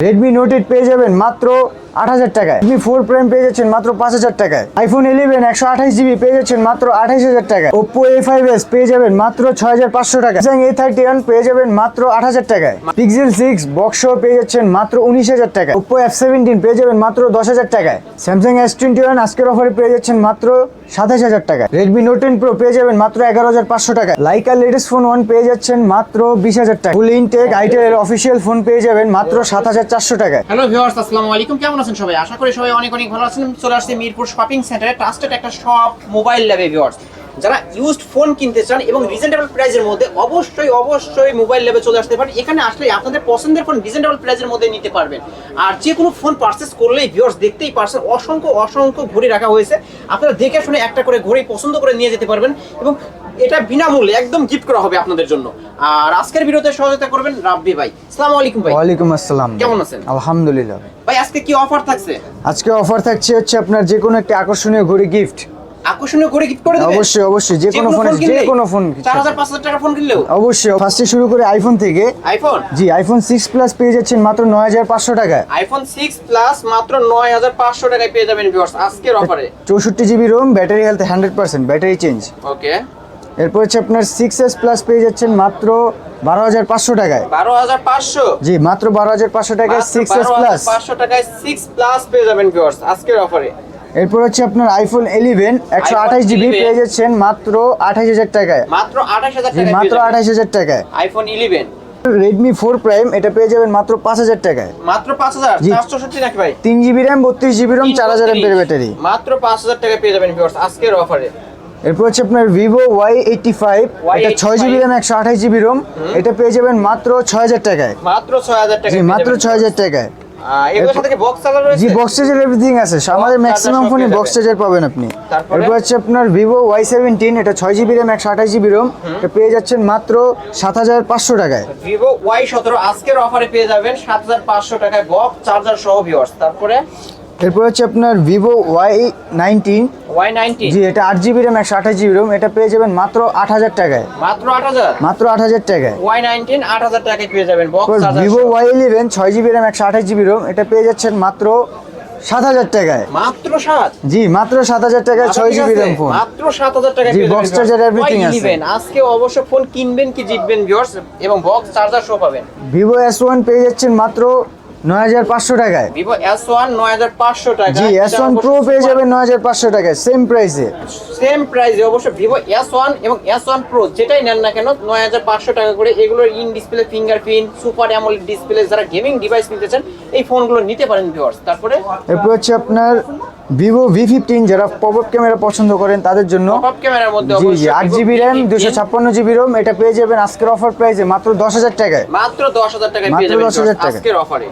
Redmi Note 8 পেয়ে যাবেন মাত্র ৮০০০ টাকায়। Redmi 4 Prime পেয়ে যাচ্ছেন মাত্র ৫০০০ টাকায়। iPhone 11 128GB পেয়ে যাচ্ছেন মাত্র ২৮০০০ টাকায়। Oppo A5s পেয়ে যাবেন মাত্র ৬৫০০ টাকায়। Samsung A31 পেয়ে যাবেন মাত্র ৮০০০ টাকায়। Pixel 6 Box সহ পেয়ে যাচ্ছেন মাত্র ১৯০০০ টাকায়। Oppo F17 পেয়ে যাবেন মাত্র ১০০০০ টাকায়। Samsung S21 আজকের অফারে পেয়ে যাচ্ছেন মাত্র ২৭০০০ টাকায়। Redmi Note 10 Pro পেয়ে যাবেন মাত্র ১১৫০০ টাকায়। Leica latest phone 1 পেয়ে যাচ্ছেন মাত্র ২০০০০ টাকা। ফুল ইনটেক Itel এর অফিশিয়াল ফোন পেয়ে যাবেন মাত্র ৭৪০০ টাকায়। হ্যালো ভিউয়ার্স, আসসালামু আলাইকুম। কেমন আছেন সবাই? আশা করি সবাই অনেক অনেক ভালো আছেন। চলে আসছে মিরপুর শপিং সেন্টারে ট্রাস্টেড একটা শপ মোবাইল ল্যাবে। ভিউয়ার্স, যারা ইউজড ফোন কিনতে চান এবং রিজনেবল প্রাইসের মধ্যে অবশ্যই মোবাইল ল্যাবে চলে আসতে পারেন। এখানে আসলে আপনাদের পছন্দের ফোন রিজনেবল প্রাইসের মধ্যে নিতে পারবেন। আর যে কোনো ফোন পারচেস করলেই ভিউয়ার্স দেখতেই পারছেন অসংখ্য ঘড়ি রাখা হয়েছে। আপনারা দেখে শুনে একটা করে ঘড়ি পছন্দ করে নিয়ে যেতে পারবেন এবং এটা বিনামূল্যে একদম গিফট করা হবে আপনাদের জন্য। আর আজকের ভিডিওতে সহযোগিতা করবেন রাব্বি ভাই। আসসালামু আলাইকুম ভাই। ওয়ালাইকুম আসসালাম। কেমন আছেন? আলহামদুলিল্লাহ। ভাই আজকে কি অফার থাকছে? আজকে অফার থাকছে হচ্ছে আপনার যে কোনো একটা আকর্ষণীয় ঘড়ি গিফট। আকর্ষণীয় ঘড়ি গিফট করে দিবেন? অবশ্যই যে কোনো ফোন, যে কোনো ফোন ৪০০০-৫০০০ টাকা ফোন কিনলেও অবশ্যই। ফার্স্টে শুরু করে আইফোন থেকে। আইফোন? জি, আইফোন 6 প্লাস পেয়ে যাচ্ছেন মাত্র ৯৫০০ টাকায়। আইফোন 6 প্লাস মাত্র ৯৫০০ টাকায় পেয়ে যাবেন ভিউয়ার্স আজকের অফারে। ৬৪GB ROM, battery health 100%, battery change. Okay. এরপর হচ্ছে আপনার 6s প্লাস পেয়ে যাচ্ছেন মাত্র ১২৫০০ টাকায়। ১২৫০০? জি, মাত্র ১২৫০০ টাকায় 6s প্লাস। ৫০০ টাকায় 6 প্লাস পেয়ে যাবেন ভিউয়ার্স আজকের অফারে। এরপর হচ্ছে আপনার আইফোন 11 128GB পেয়ে যাচ্ছেন মাত্র ২৮০০০ টাকায়। মাত্র ২৮০০০ জি, টাকায় মাত্র ২৮০০০ টাকায়। আইফোন 11 Redmi 4 Prime এটা পেয়ে যাবেন মাত্র ৫০০০ টাকায়। মাত্র ৫০০০? জি। ৪৬০ নাকি ভাই? 3GB RAM 32GB ROM 4000 mAh battery. মাত্র ৫০০০ টাকায় পেয়ে যাবেন ভিউয়ার্স আজকের অফারে। এরপর হচ্ছে আপনার Vivo Y85 এটা 6GB RAM 128GB ROM এটা পেয়ে যাবেন মাত্র ৬০০০ টাকায়। মাত্র ৬০০০ জি, টাকায় মাত্র ৬০০০ টাকায়। এগুলোর সাথে কি বক্স চার্জার রয়েছে? জি, বক্স চার্জার এভরিথিং আছে। আমাদের Box ম্যাক্সিমাম charger ফোনে সব বক্স পেয়ে চার্জার পাবেন আপনি। তারপরে? এরপর হচ্ছে আপনার Vivo Y17 এটা 6GB RAM 128GB ROM এটা পেয়ে যাচ্ছেন মাত্র ৭৫০০ টাকায়। Vivo Y17 আজকের অফারে পেয়ে যাবেন ৭৫০০ টাকায় বক্স চার্জার সহ ভিউয়ার্স। তারপরে এরপর হচ্ছে আপনার Vivo Y19 Y90 জি, এটা 8GB RAM 128GB ROM এটা পেয়ে যাবেন মাত্র ৮০০০ টাকায়। মাত্র ৮০০০? মাত্র ৮০০০ টাকায়। Y19 ৮০০০ টাকায় পেয়ে যাবেন বক্স চার্জার Vivo সহ। Y11 6GB RAM 128GB ROM এটা পেয়ে যাচ্ছেন মাত্র ৭০০০ টাকায়। মাত্র ৭? জি, মাত্র ৭০০০ টাকায় 6GB RAM ফোন। মাত্র ৭০০০ টাকায় জি, পেয়ে box যাবেন charger everything আছে। Y11 আজকে অবশ্য ফোন কিনবেন কি জিতবেন ভিউয়ার্স এবং বক্স চার্জার সহ পাবেন। Vivo S1 পেয়ে যাচ্ছেন মাত্র ৯৫০০ টাকায়। Vivo S1 ৯৫০০ টাকা। জি, S1 Pro পেয়ে যাবেন ৯৫০০ টাকায় সেম প্রাইসে। সেম প্রাইসে অবশ্য Vivo S1 এবং S1 Pro যেটাই নেন না কেন ৯৫০০ টাকা করে। এগুলোর in display fingerprint super AMOLED display, যারা গেমিং ডিভাইস নিতে চান এই ফোনগুলো নিতে পারেন ভিউয়ার্স। তারপরে এরপর হচ্ছে আপনার Vivo V15 যারা পপআপ ক্যামেরা পছন্দ করেন তাদের জন্য। পপআপ ক্যামেরার মধ্যে জি, অবশ্যই 8GB RAM 256GB ROM এটা পেয়ে যাবেন আজকের অফার প্রাইসে মাত্র ১০০০০ টাকায়। মাত্র ১০০০০ টাকায় পেয়ে মাত্র যাবেন ১০০০০ টাকা। আজকের অফারে।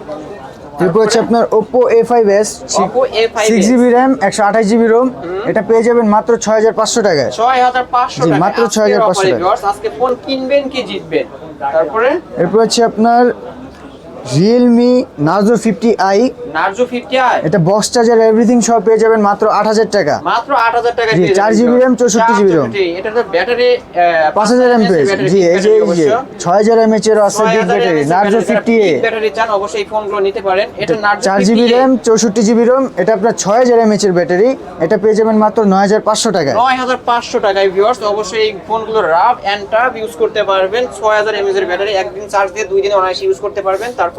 এরপর হচ্ছে আপনার Oppo A5s Oppo A5s 6GB RAM 128GB ROM এটা পেয়ে যাবেন মাত্র ৬৫০০ টাকায়। ৬৫০০ জি, টাকা মাত্র আজকের ৬৫০০ অফারে টাকা। ভিউয়ার্স আজকে ফোন কিনবেন কি জিতবেন। তারপরে এরপর হচ্ছে আপনার Realme Narzo 50i Narzo 50i এটা বক্স চার্জার এভরিথিং সব পেয়ে যাবেন মাত্র ৮০০০ টাকা। মাত্র ৮০০০ টাকায় জি, পেয়ে যাবেন 4GB RAM 64GB ROM। এটা তো ব্যাটারি ৫০০০ mAh। জি, এই যে ৬০০০ mAh এর আছে big battery Narzo 50a। Battery চান অবশ্যই এই ফোনগুলো নিতে পারেন। এটা Narzo 4GB 50a RAM 64GB ROM এটা আপনার ৬০০০ mAh এর ব্যাটারি এটা পেয়ে যাবেন মাত্র ৯৫০০ টাকায়। ৯৫০০ টাকায় ভিউয়ার্স অবশ্যই এই ফোনগুলো রাফ এন্ড টাফ ইউজ করতে পারবেন। ৬০০০ mAh এর ব্যাটারি একদিন চার্জ দিয়ে 2 দিনে অনায়াসে ইউজ করতে পারবেন। তারপর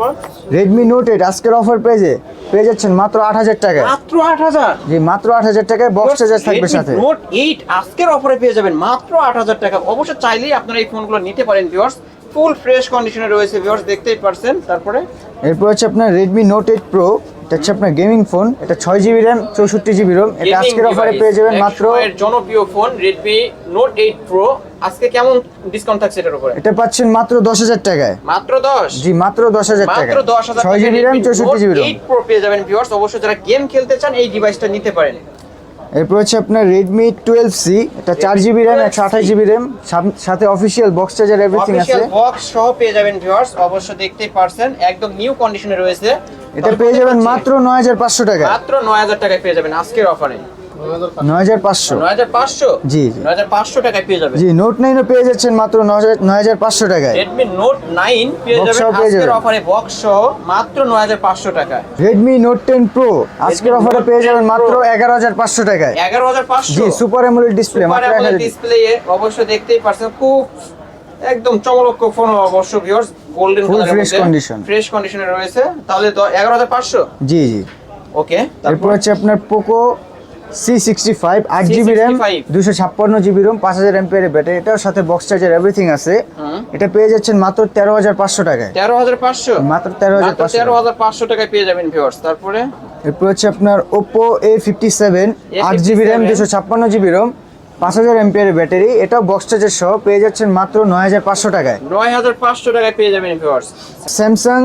Redmi Note 8 আজকের অফার প্রাইসে পেয়ে যাচ্ছেন মাত্র ৮০০০ টাকায়। মাত্র ৮০০০? জি, মাত্র ৮০০০ টাকায় বক্স চার্জার থাকবে সাথে। Redmi Note 8 আজকের অফারে পেয়ে যাবেন মাত্র ৮০০০ টাকা। অবশ্য চাইলেই আপনারা এই ফোনগুলো নিতে পারেন ভিউয়ার্স। ফুল ফ্রেশ কন্ডিশনে রয়েছে ভিউয়ার্স, দেখতেই পারছেন। তারপরে এরপর হচ্ছে আপনার Redmi Note 8 Pro এটা হচ্ছে আপনার গেমিং ফোন এটা 6GB RAM 64GB ROM এটা আজকের অফারে পেয়ে যাবেন মাত্র। এর জনপ্রিয় ফোন Redmi Note 8 Pro আজকে কেমন ডিসকাউন্ট থাকছে এটার উপরে? এটা পাচ্ছেন মাত্র ১০০০০ টাকায়। মাত্র ১০? জি, মাত্র ১০০০০ টাকা। মাত্র ১০০০০ টাকা 6GB RAM 64GB ROM 8 Pro পেয়ে যাবেন ভিউয়ার্স। অবশ্যই যারা গেম খেলতে চান এই ডিভাইসটা নিতে পারেন। এরপর হচ্ছে আপনার Redmi 12C এটা 4GB RAM 128GB RAM সাথে অফিশিয়াল বক্স চার্জার এভরিথিং আছে। অফিশিয়াল বক্স সহ পেয়ে যাবেন ভিউয়ার্স। অবশ্যই দেখতেই পারছেন একদম নিউ কন্ডিশনে রয়েছে। এটা পেয়ে যাবেন মাত্র ৯৫০০ টাকা। মাত্র ৯০০০ টাকায় পেয়ে যাবেন আজকের অফারে। 9500 9500 জি জি 9500 টাকায় পেয়ে যাবেন। জি নোট 9 ও পেয়ে যাচ্ছেন মাত্র 9500 টাকায়। Redmi Note 9 পেয়ে Box যাবেন সহ পেয়ে আজকের যাবেন। অফারে বক্স সহ মাত্র 9500 টাকায়। Redmi Note 10 Pro আজকের Redmi অফারে Note পেয়ে 10 যাবেন মাত্র Pro 11500 টাকায়। 11500 জি সুপার অ্যামোলেড ডিসপ্লে সুপার মাত্র অ্যামোলেড 1000। ডিসপ্লে অবশ্যই দেখতেই পারছেন, খুব একদম চমৎকার ফোন অবশ্য ভিউয়ার্স, গোল্ডেন Full কালারের fresh মধ্যে condition। ফ্রেশ কন্ডিশনে রয়েছে। তাহলে তো 11500। জি জি ওকে, এরপর হচ্ছে আপনার Poco C65 8GB RAM C65 256GB ROM 5000 mAh battery, এটার সাথে বক্স চার্জার এভরিথিং আছে। এটা পেয়ে যাচ্ছেন মাত্র 13500 টাকায়। 13500 মাত্র 13500 13500 টাকায় পেয়ে যাবেন ভিউয়ার্স। তারপরে এরপর হচ্ছে আপনার Oppo A57 8GB RAM 256GB ROM 5000 mAh battery, এটাও বক্স চার্জার সহ পেয়ে যাচ্ছেন মাত্র 9500 টাকায়। 9500 টাকায় পেয়ে যাবেন ভিউয়ার্স। স্যামসাং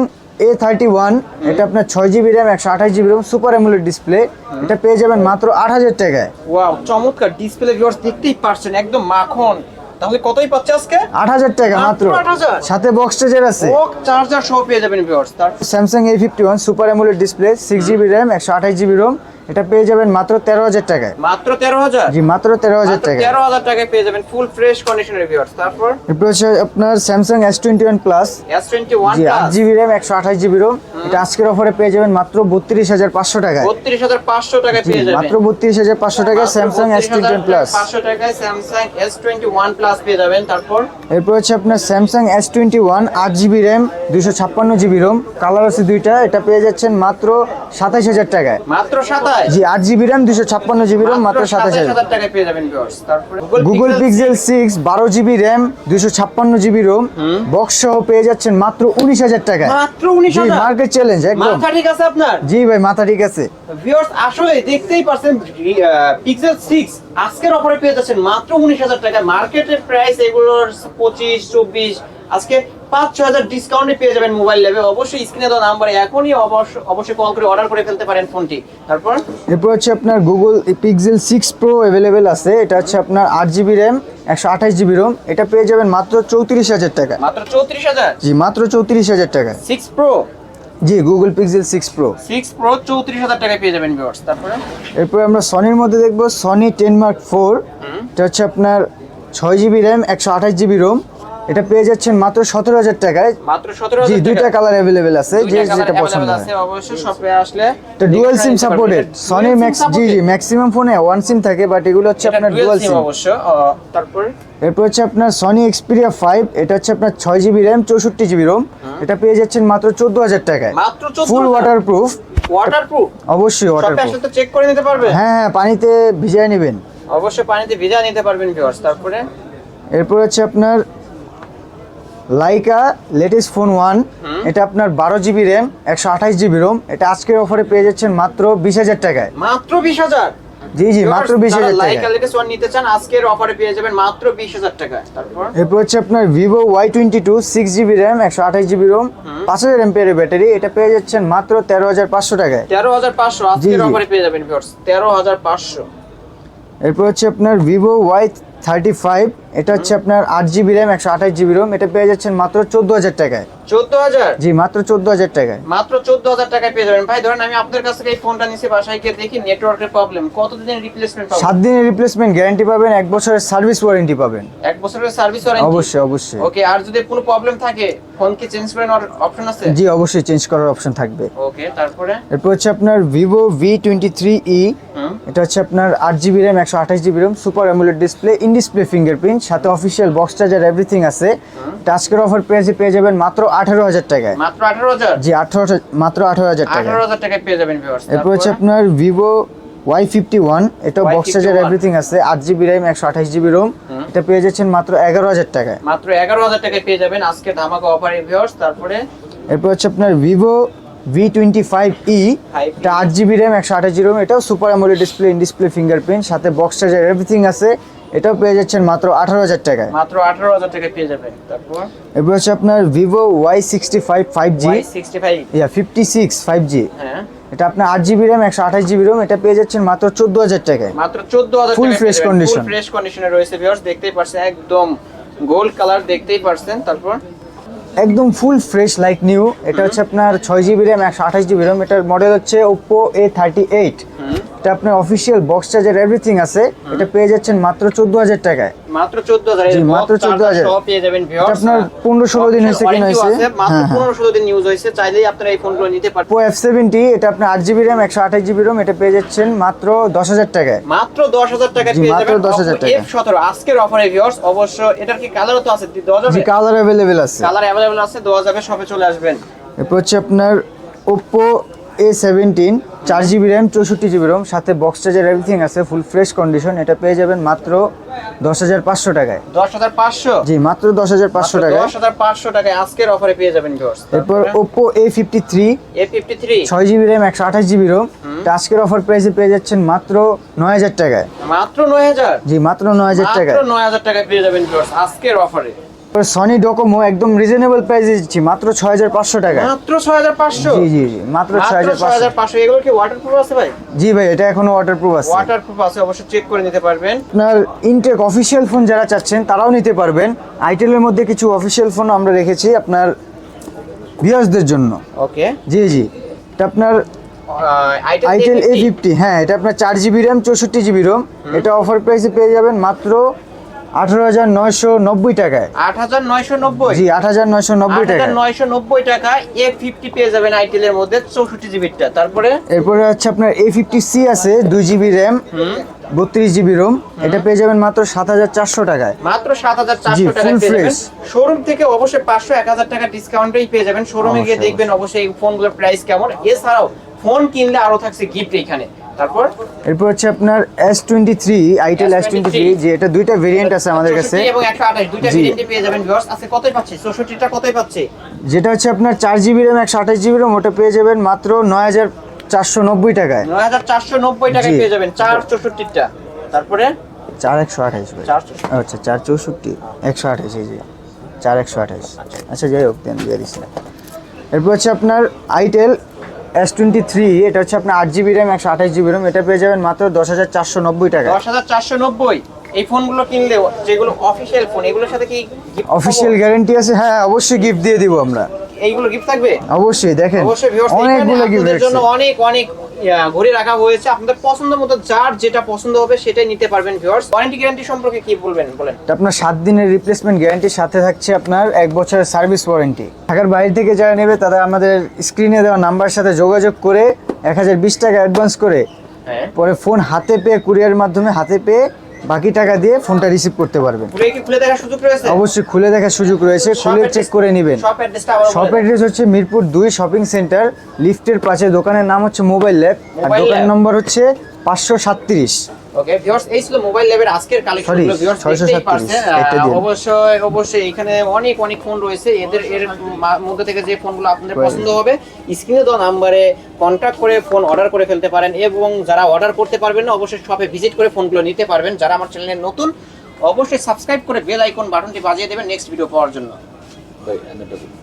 A31 এটা আপনার 6GB RAM 128GB ROM super AMOLED display, এটা পেয়ে যাবেন মাত্র 8000 টাকায়। ওয়াও, চমৎকার ডিসপ্লে ভিউয়ার্স, দেখতেই পারছেন একদম মাখন। তাহলে কতই পাচ্ছে আজকে? 8000 টাকা মাত্র, মাত্র 8000 সাথে বক্স চার্জার আছে। ওক চার্জার সহ পেয়ে যাবেন ভিউয়ার্স। তারপর Samsung A51 super AMOLED display 6GB RAM 128GB ROM, এটা পেয়ে যাবেন মাত্র 13000 টাকায়। মাত্র 13000। জি মাত্র 13000 টাকা। 13000 টাকায় পেয়ে যাবেন ফুল ফ্রেশ কন্ডিশনের ভিউয়ার্স। তারপর এরপর হচ্ছে আপনার Samsung S21 plus S21 G plus 8GB RAM 128GB ROM, এটা আজকের অফারে পেয়ে যাবেন মাত্র 32500 টাকায়। 32500 টাকায় পেয়ে যাবেন। মাত্র 32500 টাকায় স্যামসাং S21 প্লাস। 500 টাকায় স্যামসাং S21 প্লাস পেয়ে যাবেন। তারপর এরপর হচ্ছে আপনার Samsung S21 8GB RAM 256GB ROM, colour আছে দুইটা, এটা পেয়ে যাচ্ছেন মাত্র 27000 টাকায়। মাত্র 27। জি 8GB RAM 256GB ROM মাত্র 27000 টাকায় পেয়ে যাবেন ভিউয়ার্স। তারপর Google pixel 6 12GB RAM 256GB ROM box সহ পেয়ে যাচ্ছেন মাত্র 19000 টাকায়। মাত্র জি 19000। মার্কেট চ্যালেঞ্জ একদম। মাথা ঠিক আছে আপনার? জি ভাই মাথা ঠিক আছে। ভিউয়ার্স আসলে দেখতেই পারছেন পিক্সেল 6 আজকের অফারে পেয়ে যাচ্ছেন মাত্র 19000 টাকায়। মার্কেটের প্রাইস এগুলোর 25 24, আজকে 5-6000 ডিসকাউন্টে পেয়ে যাবেন মোবাইল ল্যাবে। অবশ্যই স্ক্রিনে দেওয়া নাম্বারে এখনই অবশ্যই কল করে অর্ডার করে ফেলতে পারেন ফোনটি। তারপর এরপর হচ্ছে আপনার গুগল পিক্সেল 6 Pro अवेलेबल আছে, এটা হচ্ছে আপনার 8GB RAM 128GB ROM, এটা পেয়ে যাবেন মাত্র 34000 টাকা। মাত্র 34000। জি মাত্র 34000 টাকা। 6 Pro জি গুগল পিক্সেল 6 Pro 34000 টাকায় পেয়ে যাবেন ভিউয়ার্স। তারপরে এরপর আমরা সনির মধ্যে দেখব সনি 10 Mark 4, এটা হচ্ছে আপনার 6GB RAM 128GB ROM, এটা পেয়ে যাচ্ছেন মাত্র 17000 টাকায়। মাত্র 17000 জি টাকা। দুইটা কালার अवेलेबल আছে, যে দুইটা যেটা কালার পছন্দ available হয়। আছে, অবশ্যই শপে আসলে এটা dual SIM supported Sony Max. জি জি ম্যাক্সিমাম ফোনে ওয়ান সিম থাকে, বাট এগুলো হচ্ছে আপনার ডুয়াল সিম অবশ্য। তারপর এরপর হচ্ছে আপনার সনি এক্সপিরিয়া 5, এটা হচ্ছে আপনার 6GB RAM 64GB ROM, এটা পেয়ে যাচ্ছেন মাত্র 14000 টাকায়। মাত্র 14000। ফুল ওয়াটারপ্রুফ। ওয়াটারপ্রুফ অবশ্যই শপে ওয়াটারপ্রুফ। আসলে তো চেক করে নিতে পারবে। হ্যাঁ হ্যাঁ পানিতে ভিজিয়ে নেবেন। অবশ্যই পানিতে ভিজা নিতে পারবেন ভিউয়ার্স। তারপরে এরপর হচ্ছে আপনার লাইকা লেটেস্ট ফোন 1, এটা আপনার 12GB RAM 128GB ROM, এটা আজকের অফারে পেয়ে যাচ্ছেন মাত্র 20000 টাকায়। মাত্র 20000। জি জি মাত্র 20000 লাইকা টাকা। লেটেস্ট ওয়ান নিতে চান আজকের অফারে পেয়ে যাবেন মাত্র 20000 টাকায়। তারপর এরপর হচ্ছে আপনার Vivo Y22 6GB RAM 128GB ROM 5000 mAh battery, এটা পেয়ে যাচ্ছেন মাত্র 13500 টাকায়। 13500 আজকের জি। অফারে পেয়ে যাবেন ভিউয়ার্স 13500। এরপর হচ্ছে আপনার ভিভো Y35, এটা হচ্ছে আপনার 8GB RAM 128GB ROM, এটা পেয়ে যাচ্ছেন মাত্র 14000 টাকায়। 14000। জি মাত্র 14000 টাকায়। মাত্র 14000 টাকায় পেয়ে যাবেন। ভাই ধরেন আমি আপনার কাছ থেকে এই ফোনটা নিছি, বাসায় গিয়ে দেখি নেটওয়ার্কের প্রবলেম, কতদিনের রিপ্লেসমেন্ট পাবো? 7 দিনের রিপ্লেসমেন্ট গ্যারান্টি পাবেন, 1 বছরের সার্ভিস ওয়ারেন্টি পাবেন। 1 বছরের সার্ভিস ওয়ারেন্টি? অবশ্যই অবশ্যই। ওকে, আর যদি কোনো প্রবলেম থাকে ফোন কি চেঞ্জ করার অপশন আছে? জি অবশ্যই চেঞ্জ করার অপশন থাকবে। ওকে, তারপরে এরপর হচ্ছে আপনার ভিভো V23e, এটা হচ্ছে আপনার 8GB RAM 128GB ROM super AMOLED display, in display fingerprint, সাথে অফিশিয়াল বক্স চার্জার এভরিথিং আছে। আজকের অফার প্রাইসে পেয়ে যাবেন মাত্র 18000 টাকায়। মাত্র 18000। জি মাত্র 18000 টাকা। 18000 টাকায় পেয়ে যাবেন ভিউয়ার্স। এরপর হচ্ছে আপনার ভিভো Y51, এটা বক্স চার্জার Y51 এভরিথিং আছে, 8GB RAM 128GB ROM, এটা পেয়ে যাচ্ছেন মাত্র 11000 টাকায়। মাত্র 11000 টাকায় পেয়ে যাবেন আজকে ধামাকা অফারে ভিউয়ার্স। তারপরে এরপর হচ্ছে আপনার ভিভো V25e, এটা 8GB RAM 128GB ROM, এটাও super AMOLED display, in display fingerprint, সাথে বক্স চার্জার এভরিথিং আছে, এটাও পেয়ে যাচ্ছেন মাত্র 18000 টাকায়। মাত্র 18000 টাকায় পেয়ে যাবেন। তারপর এরপর হচ্ছে আপনার Vivo Y65 5G, Y65 56 5G, হ্যাঁ, এটা আপনার 8GB RAM 128GB ROM, এটা পেয়ে যাচ্ছেন মাত্র 14000 টাকায়। মাত্র 14000 Full টাকায় fresh condition। ফুল ফ্রেশ কন্ডিশনে রয়েছে ভিউয়ার্স, দেখতেই পারছেন একদম গোল্ড কালার, দেখতেই পারছেন। তারপর একদম ফুল ফ্রেশ লাইক নিউ। এটা হচ্ছে আপনার 6GB র্যাম 128GB র্যাম। এটার মডেল হচ্ছে Oppo A38। এটা আপনার অফিসিয়াল বক্স চার্জার এভরিথিং আছে। এটা পেয়ে যাচ্ছেন মাত্র 14000 টাকায়। মাত্র 14000 জি, এর মাত্র 14000 সব পেয়ে যাবেন ভিউয়ার্স। এটা আপনার 15-16 দিন হয়েছে কিনা হয়েছে। মাত্র 15-16 দিন ইউজ হয়েছে, চাইলেই আপনারা এই ফোনগুলো নিতে পারবেন। Oppo F70 এটা আপনার 8GB র্যাম 128GB র্যাম। এটা পেয়ে যাচ্ছেন মাত্র 10000 টাকায়। মাত্র 10000 টাকায় জি, পেয়ে মাত্র যাবেন 10,000 টাকা। F17 আজকের অফারে ভিউয়ার্স। অবশ্য এটার কি কালারও তো আছে, দেওয়া যাবে? জি, কালার अवेलेबल আছে। কালার अवेलेबल আছে, দেওয়া যাবে, সবে চলে আসবেন। এরপর হচ্ছে আপনার Oppo A17 4GB RAM 64GB RAM, সাথে বক্স চার্জার এভরিথিং আছে, ফুল ফ্রেশ কন্ডিশন। এটা পেয়ে যাবেন মাত্র 10500 টাকায়। 10500? জি, মাত্র 10500 টাকায়। 10500 টাকায় আজকের অফারে পেয়ে যাবেন ভিউয়ার্স। এরপর Oppo A53 A53 6GB RAM 128GB RAM. এটা আজকের অফার প্রাইসে পেয়ে যাচ্ছেন মাত্র 9000 টাকায়। মাত্র 9000? জি, মাত্র 9000 টাকায়। মাত্র 9000 টাকায় পেয়ে যাবেন ভিউয়ার্স আজকের অফারে। সনি ডোকোমো একদম রিজনেবল প্রাইসে দিচ্ছি মাত্র 6500 টাকায়। মাত্র 6500? জি জি জি, মাত্র 6500। 6500। এগুলো কি ওয়াটারপ্রুফ আছে ভাই? জি ভাই, এটা এখনো ওয়াটারপ্রুফ আছে। ওয়াটারপ্রুফ আছে, অবশ্যই চেক করে নিতে পারবেন। আপনার ইনটেক অফিসিয়াল ফোন যারা চাচ্ছেন তারাও নিতে পারবেন। আইটেলের মধ্যে কিছু অফিসিয়াল ফোন আমরা রেখেছি আপনার ভিউয়ার্সদের জন্য। ওকে। জি জি, এটা আপনার আইটেল A50। হ্যাঁ, এটা আপনার 4GB র্যাম 64GB রোম। এটা অফার প্রাইসে পেয়ে যাবেন মাত্র 18990 টাকায়। 8990? জি, 8990 টাকা। 8990 টাকা A50 পেয়ে যাবেন আইটেলের মধ্যে 64GB টা। তারপরে এরপরে হচ্ছে আপনার A50C আছে 2GB র্যাম 32GB রোম। এটা পেয়ে যাবেন মাত্র 7400 টাকায়। মাত্র জি, 7400 টাকা full পেয়ে যাবেন। fresh। শোরুম থেকে অবশ্যই 500-1000 টাকা ডিসকাউন্টেই পেয়ে যাবেন। শোরুমে গিয়ে অবশ্যই, দেখবেন অবশ্যই এই ফোনগুলোর প্রাইস কেমন। এছাড়াও ফোন কিনলে আরো থাকছে গিফট এখানে। তারপর এরপর হচ্ছে আপনার S23 আইটেল S23। যে এটা দুইটা ভেরিয়েন্ট আছে আমাদের কাছে। 64 এবং 128 দুইটা জি। ভেরিয়েন্টে পেয়ে যাবেন ভিউয়ার্স। আজকে কতই পাচ্ছে? 64টা কতই পাচ্ছে? যেটা হচ্ছে আপনার 4GB র্যাম 128GB রোম, ওটা পেয়ে যাবেন মাত্র 9490 টাকায়। 9490 টাকায় জি। পেয়ে যাবেন 464টা। তারপরে 4128 ভাই। 464 আচ্ছা, 464 128। এই যে 4128। আচ্ছা, যাই হোক, দেন দিয়ে দিচ্ছি। এরপর হচ্ছে আপনার আইটেল S23। এটা হচ্ছে আপনার 8GB র্যাম 128GB রোম। এটা পেয়ে যাবেন মাত্র 10490 টাকা। 10490। এই ফোনগুলো কিনলে, যেগুলো অফিশিয়াল ফোন, এগুলোর সাথে কি gift অফিশিয়াল পাবো? গ্যারান্টি আছে। হ্যাঁ, অবশ্যই গিফট দিয়ে দিব আমরা। এইগুলো গিফট থাকবে? অবশ্যই, দেখেন অবশ্যই ভিউয়ার্স, অনেকগুলো গিফট আপনাদের জন্য অনেক অনেক ঘড়ি রাখা হয়েছে। আপনাদের পছন্দ মতো যার যেটা পছন্দ হবে সেটাই নিতে পারবেন ভিউয়ার্স। ওয়ারেন্টি গ্যারান্টি সম্পর্কে কি বলবেন বলেন? আপনার 7 দিনের রিপ্লেসমেন্ট গ্যারান্টির সাথে থাকছে আপনার 1 বছরের সার্ভিস ওয়ারেন্টি। ঢাকার বাইরে থেকে যারা নেবে তারা আমাদের স্ক্রিনে দেওয়া নাম্বারের সাথে যোগাযোগ করে 1020 টাকা অ্যাডভান্স করে হ্যাঁ। পরে ফোন হাতে পেয়ে, কুরিয়ারের মাধ্যমে হাতে পেয়ে বাকি টাকা দিয়ে ফোনটা রিসিভ করতে পারবেন। খুলে দেখার সুযোগ রয়েছে? অবশ্যই খুলে দেখার সুযোগ রয়েছে, খুলে চেক করে নেবেন। শপ অ্যাড্রেসটা আবার শপ অ্যাড্রেস হচ্ছে মিরপুর 2 শপিং সেন্টার, লিফটের পাশে। দোকানের নাম হচ্ছে মোবাইল ল্যাব, আর মোবাইল দোকান ল্যাব। নম্বর হচ্ছে 537। ওকে ভিউয়ার্স, এই ছিল মোবাইল ল্যাবের আজকের কালেকশনগুলো ভিউয়ার্স। 637 দেখতেই পারছেন একটা দিন। অবশ্যই এখানে অনেক অনেক ফোন রয়েছে। এর মধ্যে থেকে যে ফোনগুলো আপনাদের পছন্দ হবে স্ক্রিনে দেওয়া নম্বরে কন্টাক্ট করে ফোন অর্ডার করে ফেলতে পারেন। এবং যারা অর্ডার করতে পারবেন না, অবশ্যই শপে ভিজিট করে ফোনগুলো নিতে পারবেন। যারা আমার চ্যানেলে নতুন, অবশ্যই সাবস্ক্রাইব করে বেল আইকন বাটনটি বাজিয়ে দেবেন নেক্সট ভিডিও পাওয়ার জন্য।